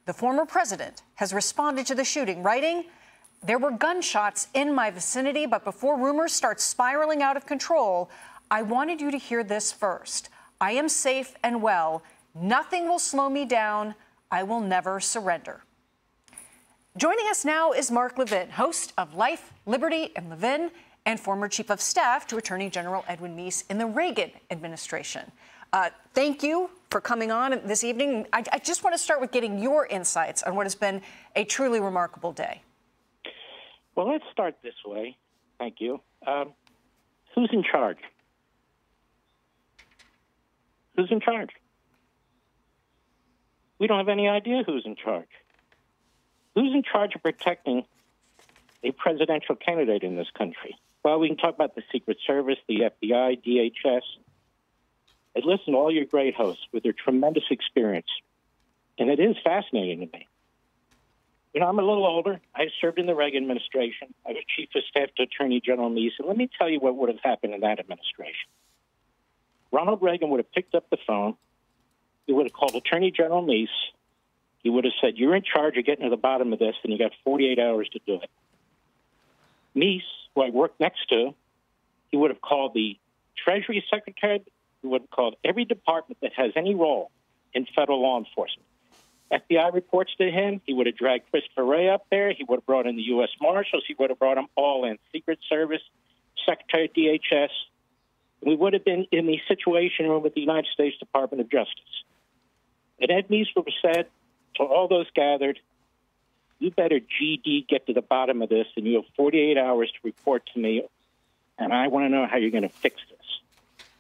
the former president, has responded to the shooting, writing, "There were gunshots in my vicinity, but before rumors start spiraling out of control, I wanted you to hear this first. I am safe and well. Nothing will slow me down. I will never surrender." Joining us now is Mark Levin, host of Life, Liberty, and Levin, and former Chief of Staff to Attorney General Edwin Meese in the Reagan administration. Thank you for coming on this evening. I just want to start with getting your insights on what has been a truly remarkable day. Well, let's start this way. Thank you. Who's in charge? Who's in charge? We don't have any idea who's in charge. Who's in charge of protecting a presidential candidate in this country? Well, we can talk about the Secret Service, the FBI, DHS. I listen to all your great hosts with their tremendous experience, and it is fascinating to me. You know, I'm a little older. I served in the Reagan administration. I was Chief of Staff to Attorney General Meese, and let me tell you what would have happened in that administration. Ronald Reagan would have picked up the phone. He would have called Attorney General Meese. He would have said, "You're in charge of getting to the bottom of this, and you got 48 hours to do it." Meese, who I worked next to, he would have called the Treasury Secretary. He would have called every department that has any role in federal law enforcement. FBI reports to him. He would have dragged Christopher Wray up there. He would have brought in the U.S. Marshals. He would have brought them all in. Secret Service, Secretary of DHS. We would have been in the Situation Room with the United States Department of Justice. And Ed Meese would have said to all those gathered, "You better GD get to the bottom of this, and you have 48 hours to report to me, and I want to know how you're going to fix this.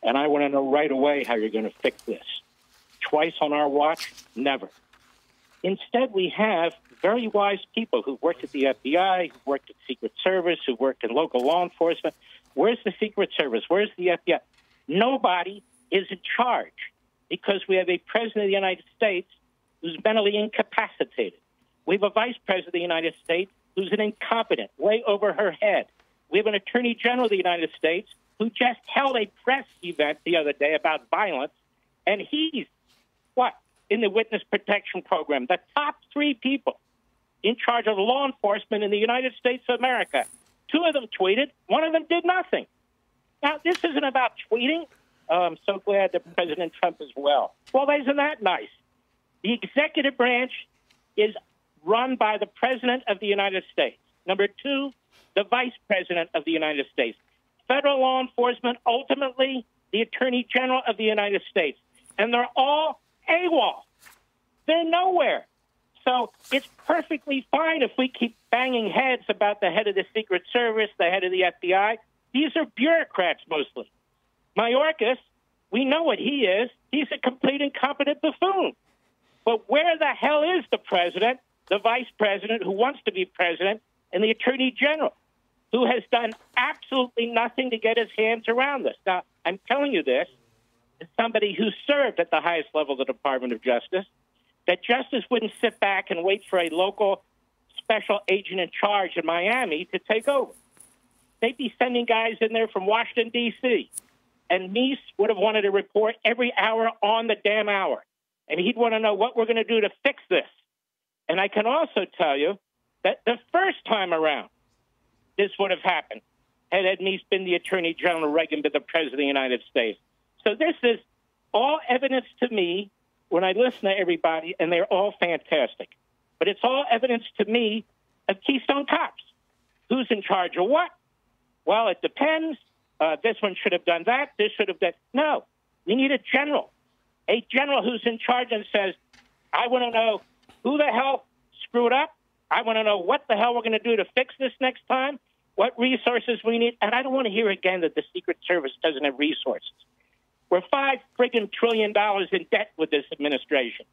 And I want to know right away how you're going to fix this. Twice on our watch? Never." Instead, we have very wise people who worked at the FBI, who worked at Secret Service, who worked in local law enforcement. Where's the Secret Service? Where's the FBI? Nobody is in charge because we have a president of the United States who's mentally incapacitated. We have a vice president of the United States who's an incompetent, way over her head. We have an attorney general of the United States who just held a press event the other day about violence, and he's, in the witness protection program, the top 3 people in charge of law enforcement in the United States of America. 2 of them tweeted. 1 of them did nothing. Now, this isn't about tweeting. Oh, I'm so glad that President Trump is well. Well, isn't that nice? The executive branch is run by the President of the United States. Number 2, the Vice President of the United States. Federal law enforcement, ultimately, the Attorney General of the United States. And they're all AWOL. They're nowhere. So it's perfectly fine if we keep banging heads about the head of the Secret Service, the head of the FBI. These are bureaucrats mostly. Mayorkas, we know what he is. He's a complete incompetent buffoon. But where the hell is the president, the vice president who wants to be president, and the attorney general who has done absolutely nothing to get his hands around this? Now, I'm telling you this as somebody who served at the highest level of the Department of Justice, that justice wouldn't sit back and wait for a local special agent in charge in Miami to take over. They'd be sending guys in there from Washington, D.C., and Meese would have wanted to report every hour on the damn hour. And he'd want to know what we're going to do to fix this. And I can also tell you that the first time around this would have happened had Ed Meese been the Attorney General, Reagan been the President of the United States. So this is all evidence to me when I listen to everybody, and they're all fantastic. But it's all evidence to me of Keystone Cops. Who's in charge of what? Well, it depends. This one should have done that. This should have done. No, we need a general who's in charge and says, I want to know who the hell screwed up. I want to know what the hell we're going to do to fix this next time, what resources we need. And I don't want to hear again that the Secret Service doesn't have resources. We're $5 trillion in debt with this administration.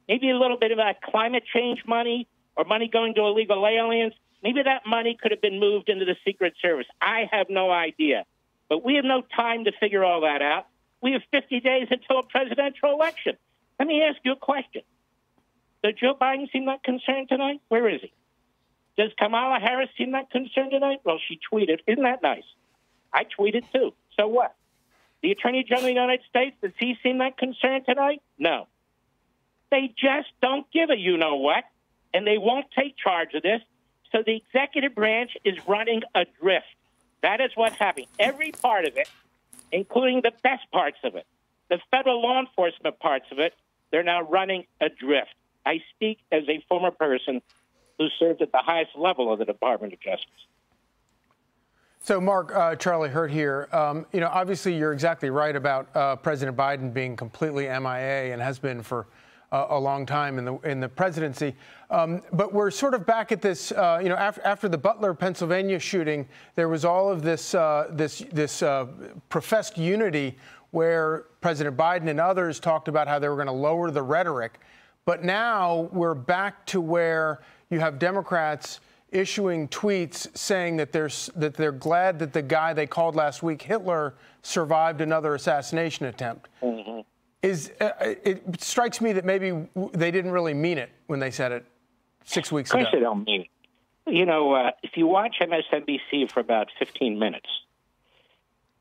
Maybe a little bit of that climate change money or money going to illegal aliens. Maybe that money could have been moved into the Secret Service. I have no idea. But we have no time to figure all that out. We have 50 days until a presidential election. Let me ask you a question. Does Joe Biden seem that concerned tonight? Where is he? Does Kamala Harris seem that concerned tonight? Well, she tweeted. Isn't that nice? I tweeted too. So what? The Attorney General of the United States, does he seem that concerned tonight? No. They just don't give a you-know-what, and they won't take charge of this. So the executive branch is running adrift. That is what's happening. Every part of it, including the best parts of it, the federal law enforcement parts of it, they're now running adrift. I speak as a former person who served at the highest level of the Department of Justice. So, Mark, Charlie Hurt here. Obviously, you're exactly right about President Biden being completely MIA and has been for a long time in the presidency. But we're sort of back at this, after the Butler, Pennsylvania shooting, there was all of this professed unity where President Biden and others talked about how they were going to lower the rhetoric. But now we're back to where you have Democrats issuing tweets saying that they're glad that the guy they called last week Hitler survived another assassination attempt. Mm-hmm. It strikes me that maybe they didn't really mean it when they said it 6 weeks ago. Of course they don't mean it. If you watch MSNBC for about 15 minutes,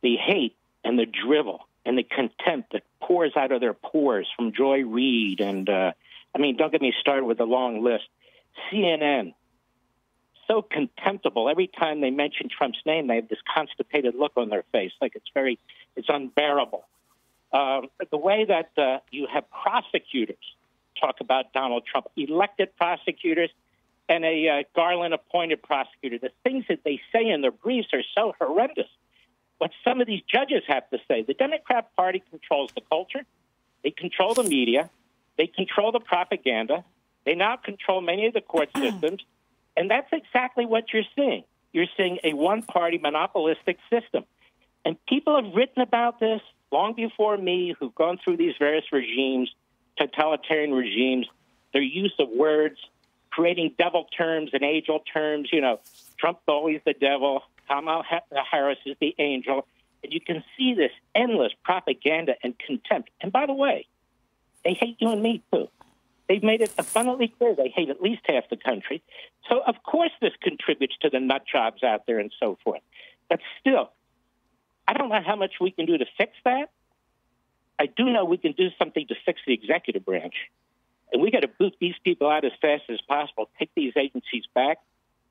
the hate and the drivel and the contempt that pours out of their pores from Joy Reid and, don't get me started with a long list. CNN, so contemptible. Every time they mention Trump's name, they have this constipated look on their face, like it's unbearable. The way that you have prosecutors talk about Donald Trump, elected prosecutors, and a Garland-appointed prosecutor, the things that they say in their briefs are so horrendous. What some of these judges have to say, the Democrat Party controls the culture, they control the media, they control the propaganda, they now control many of the court systems, and that's exactly what you're seeing. You're seeing a one-party monopolistic system. And people have written about this long before me who've gone through these various regimes, totalitarian regimes, their use of words, creating devil terms and angel terms. Trump's always the devil, Kamala Harris is the angel. And you can see this endless propaganda and contempt. And by the way, they hate you and me, too. They've made it abundantly clear they hate at least half the country. So, of course, this contributes to the nut jobs out there and so forth. But still, I don't know how much we can do to fix that. I do know we can do something to fix the executive branch. And we got to boot these people out as fast as possible, take these agencies back.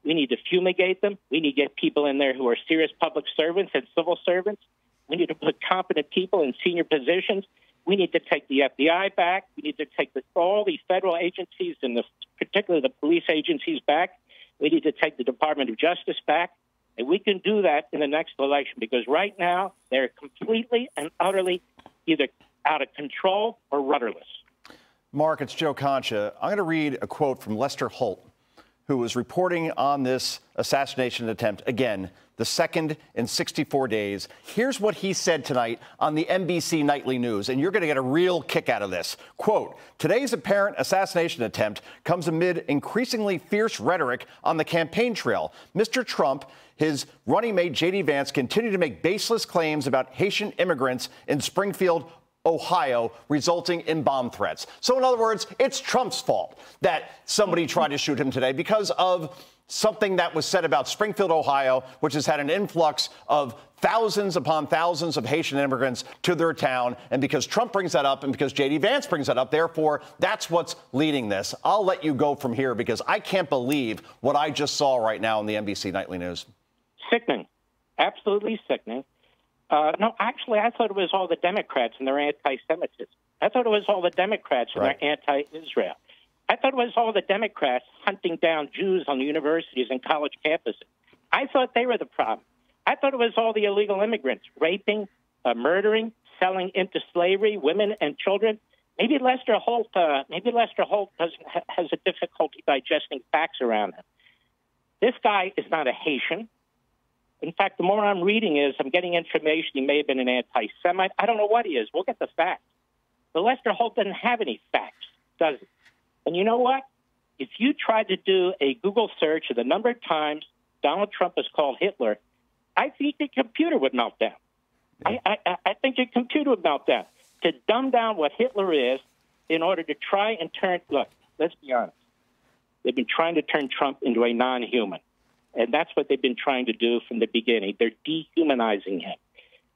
We need to fumigate them. We need to get people in there who are serious public servants and civil servants. We need to put competent people in senior positions. We need to take the FBI back. We need to take all the federal agencies, and particularly the police agencies, back. We need to take the Department of Justice back. And we can do that in the next election because right now they're completely and utterly either out of control or rudderless. Mark, it's Joe Concha. I'm going to read a quote from Lester Holt, who was reporting on this assassination attempt, again, the second in 64 days. Here's what he said tonight on the NBC Nightly News, and you're going to get a real kick out of this. Quote, today's apparent assassination attempt comes amid increasingly fierce rhetoric on the campaign trail. Mr. Trump, his running mate J.D. Vance continue to make baseless claims about Haitian immigrants in Springfield, Ohio, resulting in bomb threats. So in other words, it's Trump's fault that somebody tried to shoot him today because of something that was said about Springfield, Ohio, which has had an influx of thousands upon thousands of Haitian immigrants to their town. And because Trump brings that up and because J.D. Vance brings that up, therefore, that's what's leading this. I'll let you go from here because I can't believe what I just saw right now on the NBC Nightly News. Sickening. Absolutely sickening. No, actually, I thought it was all the Democrats and their anti-Semitism. I thought it was all the Democrats and their anti-Israel. I thought it was all the Democrats hunting down Jews on the universities and college campuses. I thought they were the problem. I thought it was all the illegal immigrants raping, murdering, selling into slavery, women and children. Maybe Lester Holt has a difficulty digesting facts around him. This guy is not a Haitian. In fact, the more I'm reading is I'm getting information he may have been an anti-Semite. I don't know what he is. We'll get the facts. But Lester Holt doesn't have any facts, does he? And you know what? If you tried to do a Google search of the number of times Donald Trump is called Hitler, I think your computer would melt down. I think your computer would melt down. To dumb down what Hitler is in order to try and turn, look, let's be honest. They've been trying to turn Trump into a non-human. And that's what they've been trying to do from the beginning. They're dehumanizing him.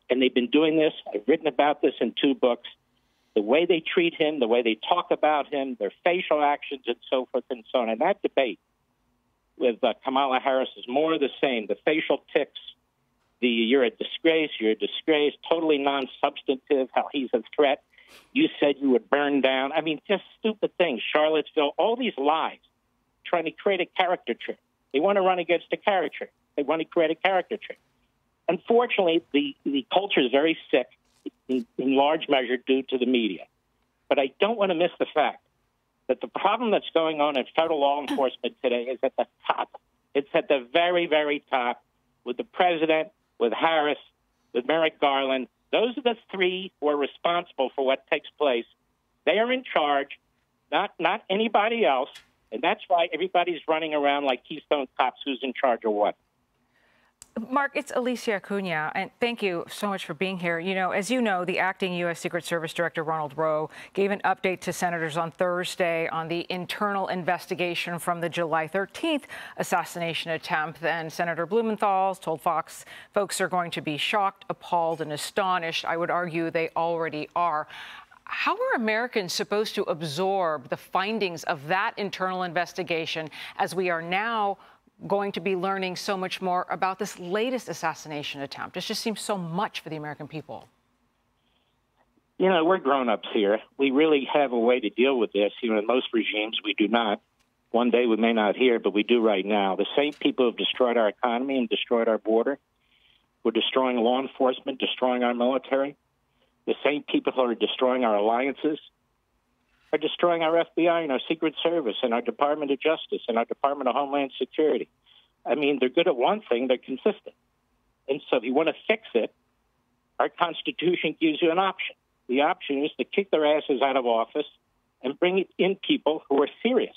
And they've been doing this. I've written about this in 2 books. the way they treat him, the way they talk about him, their facial actions, and so forth and so on. And that debate with Kamala Harris is more of the same. The facial tics, you're a disgrace, totally non-substantive, how he's a threat. You said you would burn down. I mean, just stupid things. Charlottesville, all these lies, trying to create a caricature. They want to run against a caricature. They want to create a caricature. Unfortunately, the culture is very sick, in large measure due to the media. But I don't want to miss the fact that the problem that's going on in federal law enforcement today is at the top. It's at the very, very top with the president, with Harris, with Merrick Garland. Those are the three who are responsible for what takes place. They are in charge, not anybody else. And that's why everybody's running around like Keystone Cops, who's in charge of what. Mark, it's Alicia Acuna, and thank you so much for being here. You know, as you know, the acting U.S. Secret Service Director, Ronald Rowe, gave an update to senators on Thursday on the internal investigation from the July 13th assassination attempt. And Senator Blumenthal told Fox folks are going to be shocked, appalled, and astonished. I would argue they already are. How are Americans supposed to absorb the findings of that internal investigation as we are now going to be learning so much more about this latest assassination attempt? It just seems so much for the American people. You know, we're grown-ups here. We really have a way to deal with this. You know, in most regimes, we do not. One day we may not hear, but we do right now. The same people who have destroyed our economy and destroyed our border, we're destroying law enforcement, destroying our military. The same people who are destroying our alliances are destroying our FBI and our Secret Service and our Department of Justice and our Department of Homeland Security. I mean, they're good at one thing, they're consistent. And so if you want to fix it, our Constitution gives you an option. The option is to kick their asses out of office and bring in people who are serious.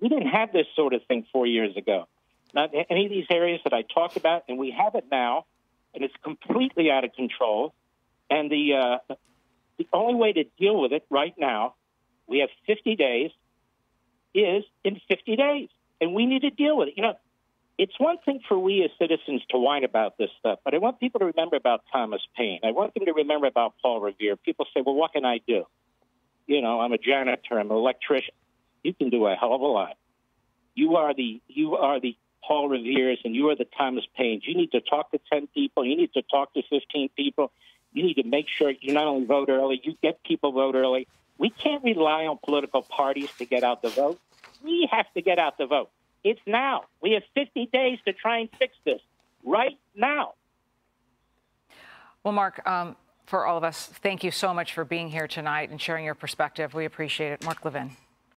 We didn't have this sort of thing 4 years ago. Not any of these areas that I talked about, and we have it now, and it's completely out of control. And the only way to deal with it right now, we have 50 days, is in 50 days. And we need to deal with it. You know, it's one thing for we as citizens to whine about this stuff, but I want people to remember about Thomas Paine. I want them to remember about Paul Revere. People say, well, what can I do? You know, I'm a janitor, I'm an electrician. You can do a hell of a lot. You are the Paul Reveres and you are the Thomas Paines. You need to talk to 10 people. You need to talk to 15 people. You need to make sure you not only vote early, you get people vote early. We can't rely on political parties to get out the vote. We have to get out the vote. It's now. We have 50 days to try and fix this right now. Well, Mark, for all of us, thank you so much for being here tonight and sharing your perspective. We appreciate it. Mark Levin.